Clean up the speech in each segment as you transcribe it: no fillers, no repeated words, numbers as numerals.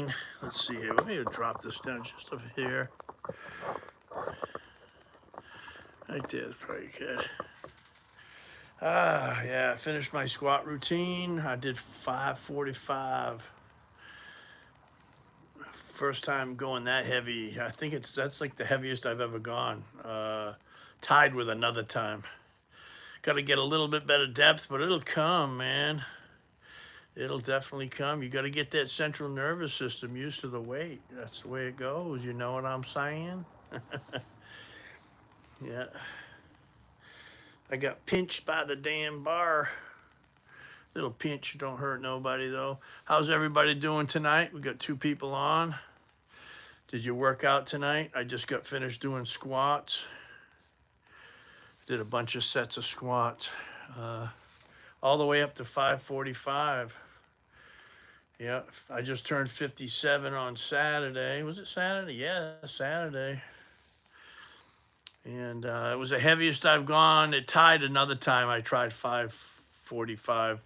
routine. Let's see here. Let me drop this down just over here. Right there is probably good. Yeah, I finished my squat routine. I did 545. First time going that heavy. I think that's like the heaviest I've ever gone. Tied with another time. Got to get a little bit better depth, but it'll come, man. It'll definitely come. You got to get that central nervous system used to the weight. That's the way it goes. You know what I'm saying? Yeah. I got pinched by the damn bar. Little pinch, don't hurt nobody though. How's everybody doing tonight? We got 2 people on. Did you work out tonight? I just got finished doing squats. Did a bunch of sets of squats. All the way up to 545. Yeah, I just turned 57 on Saturday. Was it Saturday? Yeah, Saturday. And it was the heaviest I've gone. It tied another time. I tried 545.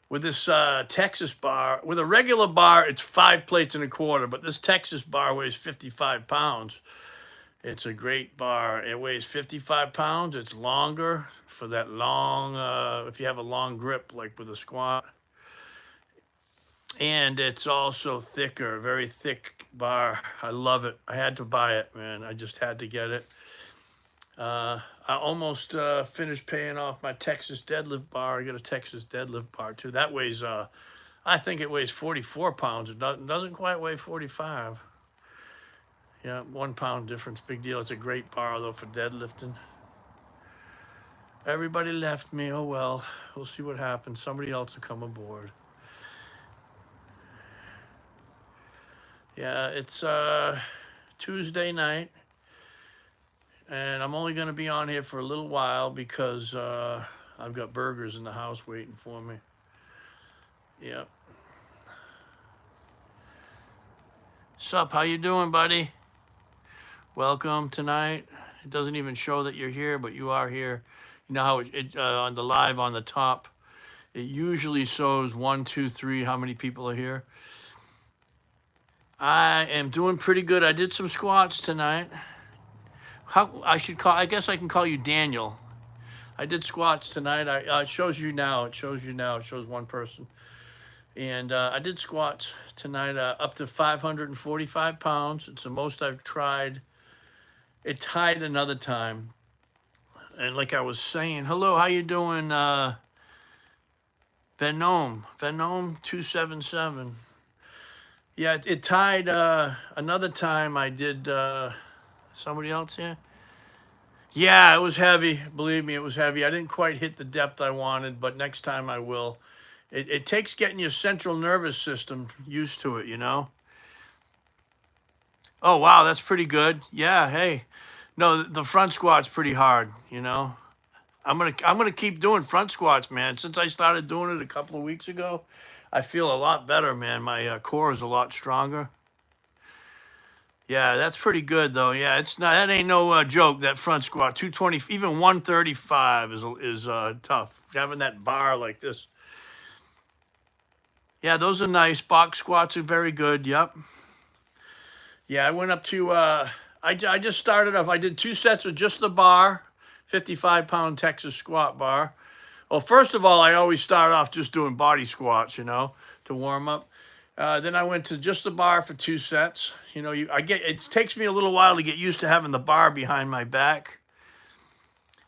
With this Texas bar, with a regular bar, it's 5 plates and a quarter. But this Texas bar weighs 55 pounds. It's a great bar. It weighs 55 pounds. It's longer for that long, if you have a long grip, like with a squat. And it's also thicker, very thick bar. I love it. I had to buy it, man. I just had to get it. I almost finished paying off my Texas deadlift bar. I got a Texas deadlift bar too. That weighs, I think it weighs 44 pounds. It doesn't quite weigh 45. Yeah, 1 pound difference, big deal. It's a great bar though for deadlifting. Everybody left me. Oh well, we'll see what happens. Somebody else will come aboard. Yeah, it's Tuesday night, and I'm only going to be on here for a little while because I've got burgers in the house waiting for me. Yep. Sup, how you doing, buddy? Welcome tonight. It doesn't even show that you're here, but you are here. You know how it on the live on the top, it usually shows 1, 2, 3, how many people are here. I am doing pretty good. I did some squats tonight. I guess I can call you Daniel. I did squats tonight. It shows you now. It shows you now. It shows 1 person. And I did squats tonight up to 545 pounds. It's the most I've tried. It tied another time. And like I was saying, hello, how you doing? Venom 277. Yeah, it tied another time. I did somebody else here. Yeah, it was heavy. Believe me, it was heavy. I didn't quite hit the depth I wanted, but next time I will. It takes getting your central nervous system used to it, you know? Oh, wow, that's pretty good. Yeah, hey. No, the front squat's pretty hard, you know? I'm gonna keep doing front squats, man. Since I started doing it a couple of weeks ago, I feel a lot better, man. My core is a lot stronger. Yeah, that's pretty good though. Yeah, it's not, that ain't no joke. That front squat, 220, even 135 is tough. Having that bar like this. Yeah, those are nice. Box squats are very good. Yep. Yeah, I went up to. I just started off. I did 2 sets with just the bar, 55-pound Texas squat bar. Well, first of all, I always start off just doing body squats, you know, to warm up. Then I went to just the bar for 2 sets. You know, it takes me a little while to get used to having the bar behind my back.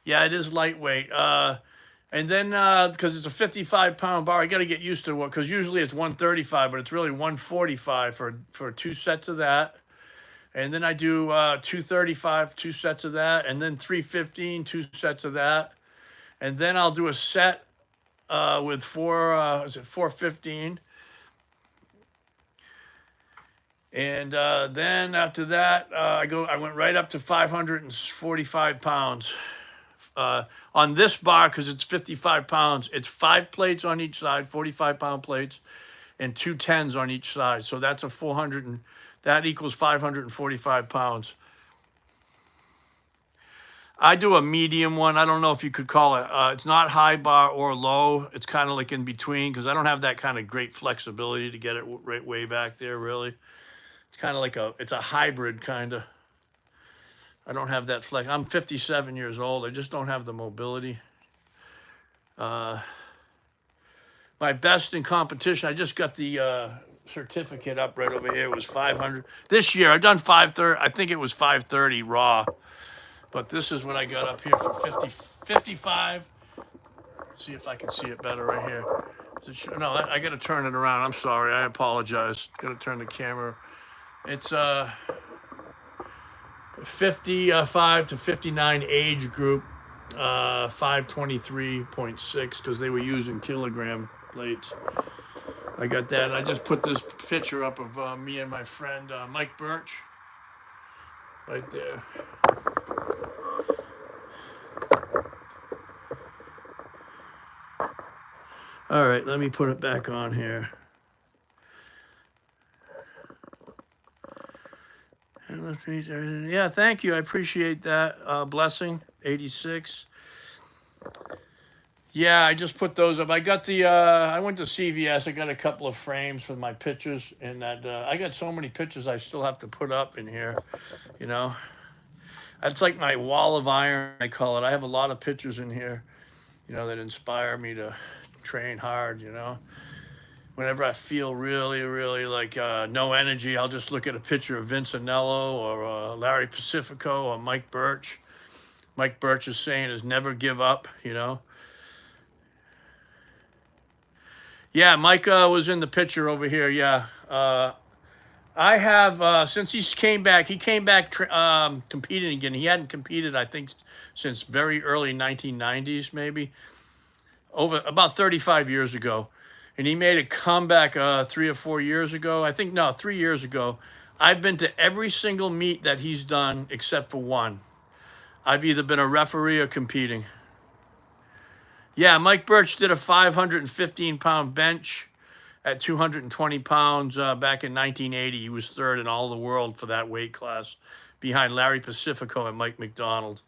Yeah, it is lightweight. And then because it's a 55-pound bar, I got to get used to it because usually it's 135, but it's really 145 for 2 sets of that. And then I do 235, 2 sets of that, and then 315, 2 sets of that. And then I'll do a set with 415. And then after that, I went right up to 545 pounds. On this bar, because it's 55 pounds, it's 5 plates on each side, 45-pound plates, and 2 10s on each side. So that's that equals 545 pounds. I do a medium one. I don't know if you could call it. It's not high bar or low. It's kind of like in between because I don't have that kind of great flexibility to get it right way back there. Really, it's kind of like it's a hybrid kind of. I don't have that flex. I'm 57 years old. I just don't have the mobility. Uh, my best in competition. I just got the certificate up right over here. It was 500 this year. I've done 530. I think it was 530 raw. But this is what I got up here for 55. See if I can see it better right here. No, I got to turn it around. I'm sorry. I apologize. Got to turn the camera. It's 55 to 59 age group, 523.6 because they were using kilogram plates. I got that. I just put this picture up of me and my friend Mike Birch right there. All right, let me put it back on here. Yeah, thank you. I appreciate that. Blessing, 86. Yeah, I just put those up. I got I went to CVS. I got a couple of frames for my pictures, and that I got so many pictures I still have to put up in here, you know. That's like my wall of iron, I call it. I have a lot of pictures in here, you know, that inspire me to train hard, you know. Whenever I feel really, really like no energy, I'll just look at a picture of Vince Anello or Larry Pacifico or Mike Birch. Mike Birch is saying is never give up, you know. Yeah, Mike was in the picture over here. Yeah. I have, since he came back competing again. He hadn't competed, I think, since very early 1990s, maybe. Over about 35 years ago. And he made a comeback 3 or 4 years ago. I think, no, 3 years ago. I've been to every single meet that he's done except for one. I've either been a referee or competing. Yeah, Mike Birch did a 515-pound bench at 220 pounds back in 1980. He was third in all the world for that weight class behind Larry Pacifico and Mike McDonald.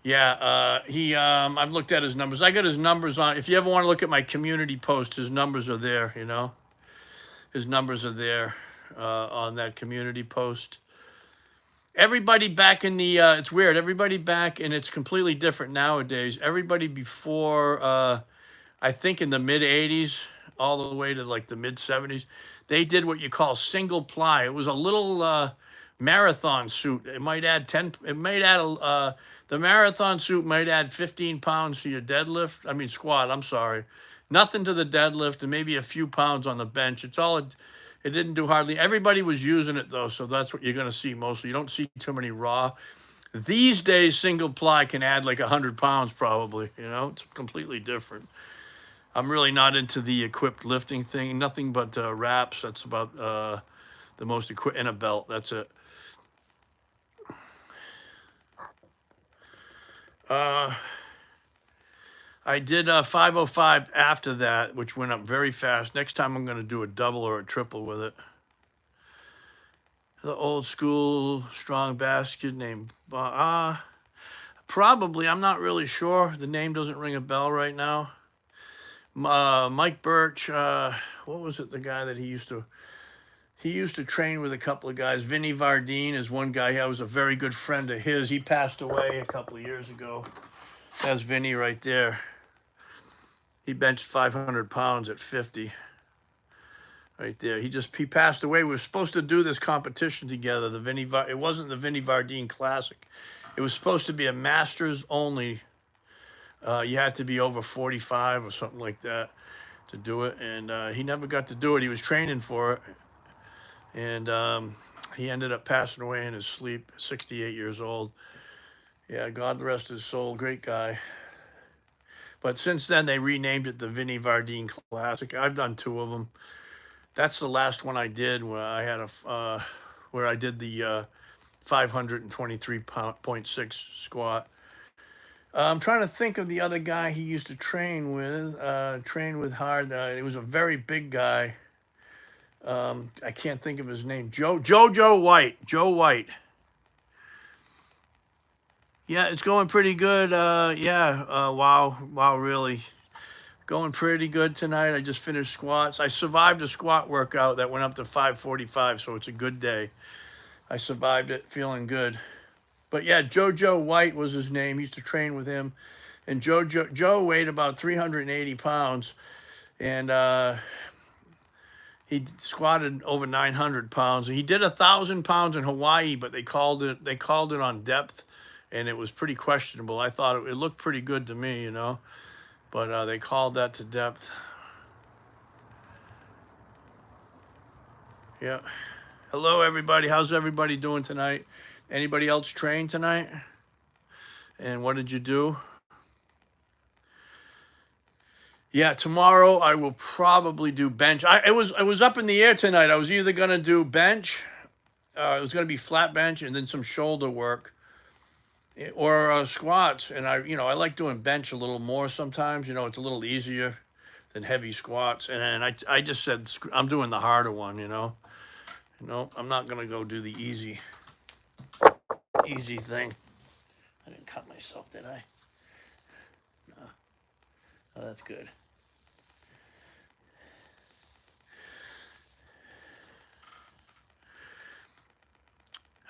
Yeah, I've looked at his numbers. I got his numbers on. If you ever want to look at my community post, his numbers are there, you know. His numbers are there on that community post. Everybody back in the, it's weird. Everybody back, and it's completely different nowadays. Everybody before, I think in the mid 80s, all the way to like the mid 70s, they did what you call single ply. It was a little marathon suit. It might add 10, it might add, the marathon suit might add 15 pounds to your deadlift. I mean, squat, I'm sorry. Nothing to the deadlift and maybe a few pounds on the bench. It's all, it didn't do hardly. Everybody was using it though, so that's what you're going to see mostly. You don't see too many raw. These days, single ply can add like 100 pounds probably, you know? It's completely different. I'm really not into the equipped lifting thing. Nothing but wraps. That's about the most equipped, and a belt. That's it. I did 505 after that, which went up very fast. Next time I'm going to do a double or a triple with it. The old school strong basket named probably. I'm not really sure. The name doesn't ring a bell right now. Mike Birch, what was it? The guy that he used to train with a couple of guys. Vinny Vardine is one guy. I was a very good friend of his. He passed away a couple of years ago. That's Vinny right there. He benched 500 pounds at 50. Right there. He passed away. We were supposed to do this competition together. It wasn't the Vinny Vardine Classic. It was supposed to be a Masters only. You had to be over 45 or something like that to do it. And he never got to do it. He was training for it. And he ended up passing away in his sleep, 68 years old. Yeah, God rest his soul. Great guy. But since then, they renamed it the Vinny Vardine Classic. I've done 2 of them. That's the last one I did where I had where I did the 523.6 squat. I'm trying to think of the other guy he used to train with hard. It was a very big guy. I can't think of his name. Joe White. Joe White. Yeah, it's going pretty good. Yeah, wow, really. Going pretty good tonight. I just finished squats. I survived a squat workout that went up to 545, so it's a good day. I survived it, feeling good. But yeah, JoJo White was his name. He used to train with him. And Joe weighed about 380 pounds, and he squatted over 900 pounds. He did 1,000 pounds in Hawaii, but they called it on depth, and it was pretty questionable. I thought it looked pretty good to me, but they called that to depth. Yeah. Hello, everybody. How's everybody doing tonight? Anybody else train tonight? And what did you do? Yeah, tomorrow I will probably do bench. It was up in the air tonight. I was either gonna do bench, it was gonna be flat bench, and then some shoulder work, or squats. And I like doing bench a little more sometimes. It's a little easier than heavy squats. And I just said I'm doing the harder one. I'm not gonna go do the easy thing. I didn't cut myself, did I? No. Oh, that's good.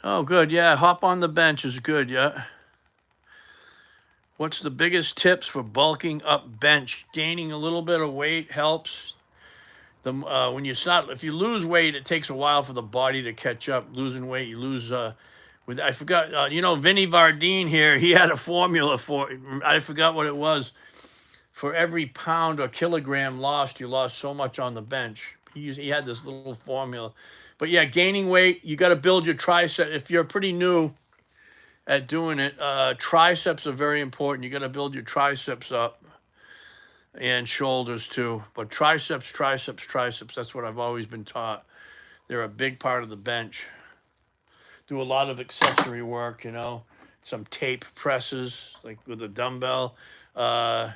Oh, good. Yeah, hop on the bench is good. Yeah. What's the biggest tips for bulking up bench? Gaining a little bit of weight helps. When you start, if you lose weight, it takes a while for the body to catch up. Losing weight, you lose. I forgot. Vinny Vardine here. He had a formula for. I forgot what it was. For every pound or kilogram lost, you lost so much on the bench. He had this little formula. But yeah, gaining weight, you got to build your tricep. If you're pretty new at doing it, triceps are very important. You got to build your triceps up, and shoulders too. But triceps, that's what I've always been taught. They're a big part of the bench. Do a lot of accessory work, some tape presses, like with a dumbbell. Uh,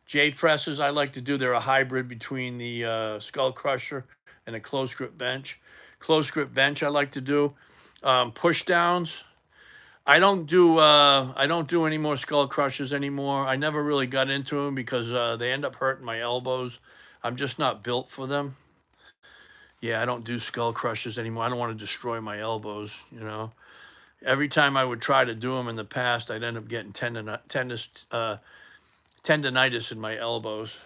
J presses I like to do. They're a hybrid between the skull crusher and a close grip bench. Close grip bench I like to do. Push downs. I don't do any more skull crushers anymore. I never really got into them because they end up hurting my elbows. I'm just not built for them. Yeah, I don't do skull crushers anymore. I don't want to destroy my elbows. Every time I would try to do them in the past, I'd end up getting tendonitis in my elbows.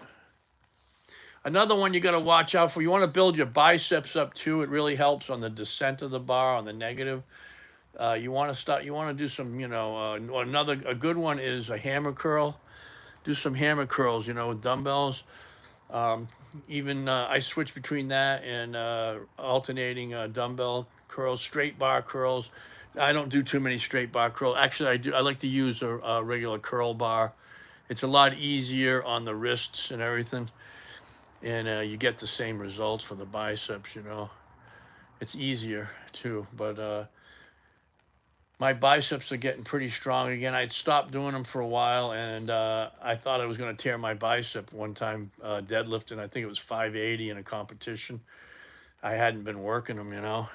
Another one you got to watch out for. You want to build your biceps up too. It really helps on the descent of the bar, on the negative. You want to start. You want to do some. A good one is a hammer curl. Do some hammer curls. With dumbbells. Um, Even I switch between that and alternating dumbbell curls, straight bar curls. I don't do too many straight bar curls. Actually, I do. I like to use a regular curl bar. It's a lot easier on the wrists and everything, and you get the same results for the biceps. It's easier too, but my biceps are getting pretty strong again. I'd stopped doing them for a while, and I thought I was going to tear my bicep one time deadlifting. I think it was 580 in a competition. I hadn't been working them.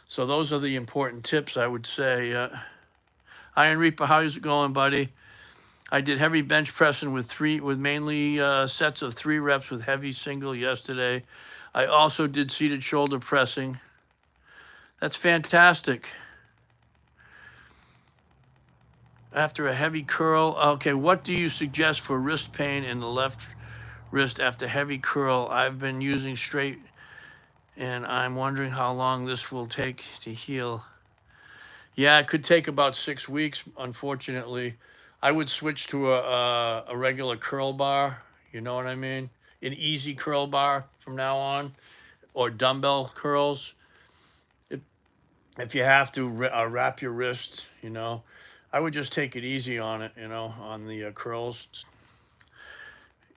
So those are the important tips, I would say. Iron Reaper, how's it going, buddy? I did heavy bench pressing with mainly sets of 3 reps with heavy single yesterday. I also did seated shoulder pressing. That's fantastic. After a heavy curl, okay, what do you suggest for wrist pain in the left wrist after heavy curl? I've been using straight, and I'm wondering how long this will take to heal. Yeah, it could take about 6 weeks, unfortunately. I would switch to a regular curl bar, you know what I mean? An easy curl bar from now on, or dumbbell curls. If you have to wrap your wrist. I would just take it easy on it, on the curls.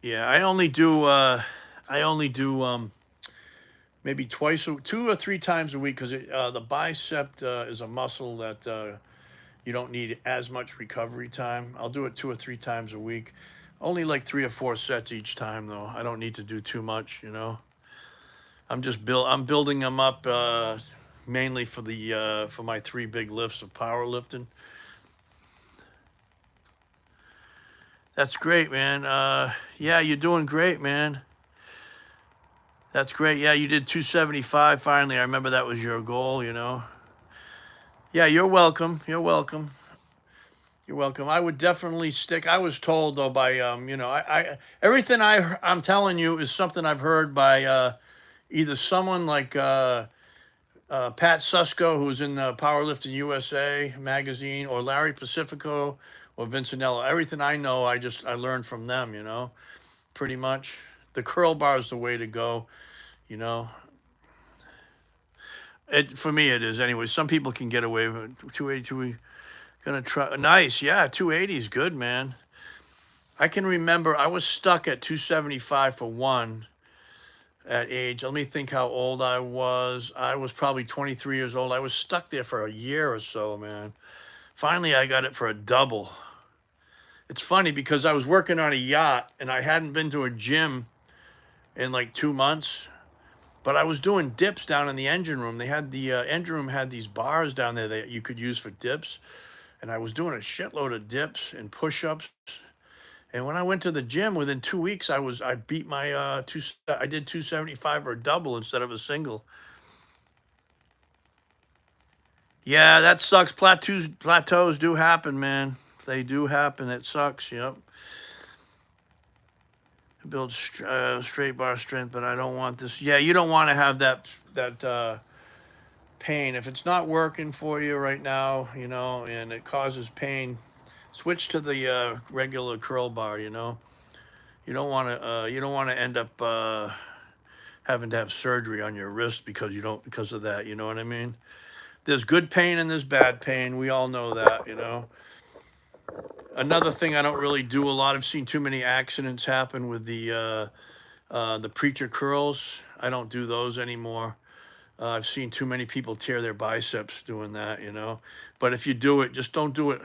Yeah, I only do maybe 2 or 3 times a week because the bicep is a muscle that you don't need as much recovery time. I'll do it 2 or 3 times a week. Only like 3 or 4 sets each time though. I don't need to do too much. I'm building them up mainly for my 3 big lifts of powerlifting. That's great, man. Yeah, you're doing great, man. That's great. Yeah, you did 275 finally. I remember that was your goal, you know. Yeah, you're welcome. You're welcome. You're welcome. I would definitely stick. I was told though by you know, everything I'm telling you is something I've heard by either someone like Pat Susko, who's in the Powerlifting USA magazine, or Larry Pacifico, or Vincenello. Everything I know, I learned from them. You know, pretty much. The curl bar is the way to go. You know, it for me it is anyway. Some people can get away with it. 282. Gonna try. Nice, yeah. 280 is good, man. I can remember I was stuck at 275 for one at age. Let me think how old I was. I was probably 23 years old. I was stuck there for a year or so, man. Finally, I got it for a double. It's funny because I was working on a yacht and I hadn't been to a gym in like 2 months, but I was doing dips down in the engine room. They had the engine room had these bars down there that you could use for dips, and I was doing a shitload of dips and push-ups. And when I went to the gym, within 2 weeks, I beat my I did 275 or a double instead of a single. Yeah, that sucks. Plateaus do happen, man. They do happen. It sucks. Yep. Build straight bar strength, but I don't want this. Yeah, you don't want to have that pain if it's not working for you right now, you know, and it causes pain. Switch to the regular curl bar. You know, you don't want to end up having to have surgery on your wrist because of that. You know what I mean? There's good pain and there's bad pain. We all know that. You know. Another thing I don't really do a lot. I've seen too many accidents happen with the preacher curls. I don't do those anymore. I've seen too many people tear their biceps doing that, you know. But if you do it, just don't do it.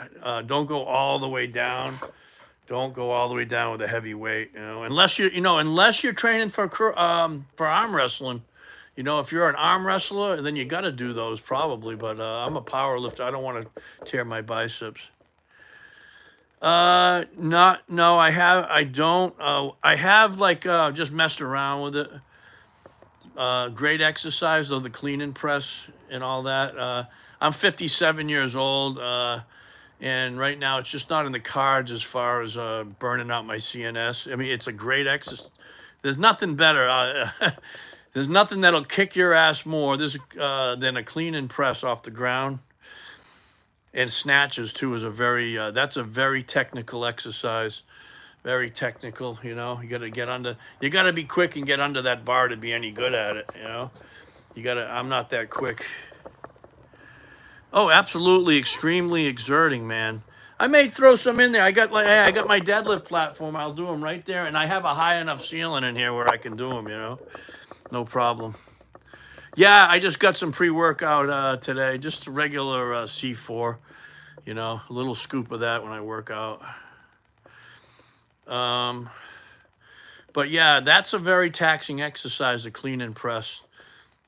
Don't go all the way down. Don't go all the way down with a heavy weight, you know. Unless you're training for arm wrestling. You know, if you're an arm wrestler, then you got to do those probably. But I'm a power lifter. I don't want to tear my biceps. Not no. I don't. I have like just messed around with it. Great exercise though, the clean and press and all that. I'm 57 years old, and right now it's just not in the cards as far as burning out my CNS. I mean, it's a great exercise. There's nothing better. There's nothing that'll kick your ass more than a clean and press off the ground. And snatches too is that's a very technical exercise. Very technical, you know. You gotta be quick and get under that bar to be any good at it, you know. I'm not that quick. Oh, absolutely, extremely exerting, man. I may throw some in there. I got my deadlift platform. I'll do them right there, and I have a high enough ceiling in here where I can do them, you know. No problem. Yeah, I just got some pre-workout today, just a regular C4, you know, a little scoop of that when I work out. But yeah, that's a very taxing exercise, the clean and press.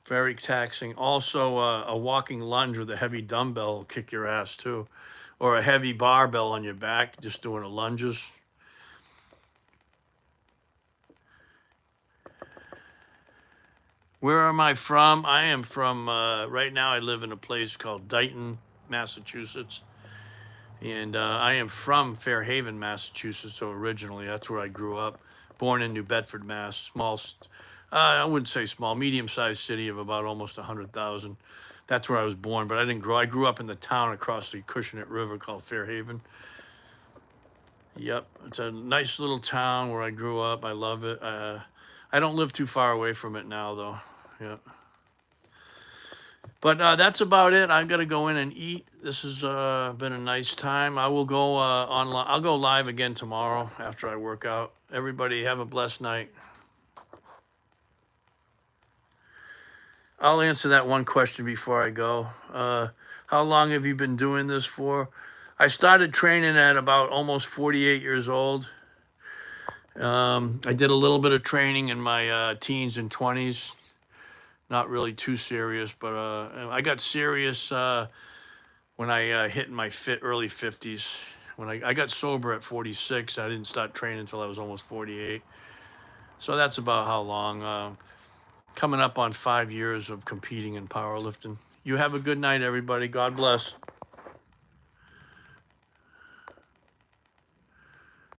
Very taxing. Also, a walking lunge with a heavy dumbbell will kick your ass too, or a heavy barbell on your back, just doing a lunges. Where am I from? I am from, right now I live in a place called Dighton, Massachusetts. And I am from Fairhaven, Massachusetts. So originally, that's where I grew up. Born in New Bedford, Mass. I wouldn't say small, medium-sized city of about almost 100,000. That's where I was born, but I didn't grow. I grew up in the town across the Acushnet River called Fairhaven. Yep, it's a nice little town where I grew up. I love it. I don't live too far away from it now, though. Yeah. But that's about it. I've got to go in and eat. This has been a nice time. I will go online. I'll go live again tomorrow after I work out. Everybody have a blessed night. I'll answer that one question before I go. How long have you been doing this for? I started training at about almost 48 years old. I did a little bit of training in my teens and 20s. Not really too serious, but I got serious when I hit my early 50s When I got sober at 46, I didn't start training until I was almost 48. So that's about how long. Coming up on 5 years of competing in powerlifting. You have a good night, everybody. God bless.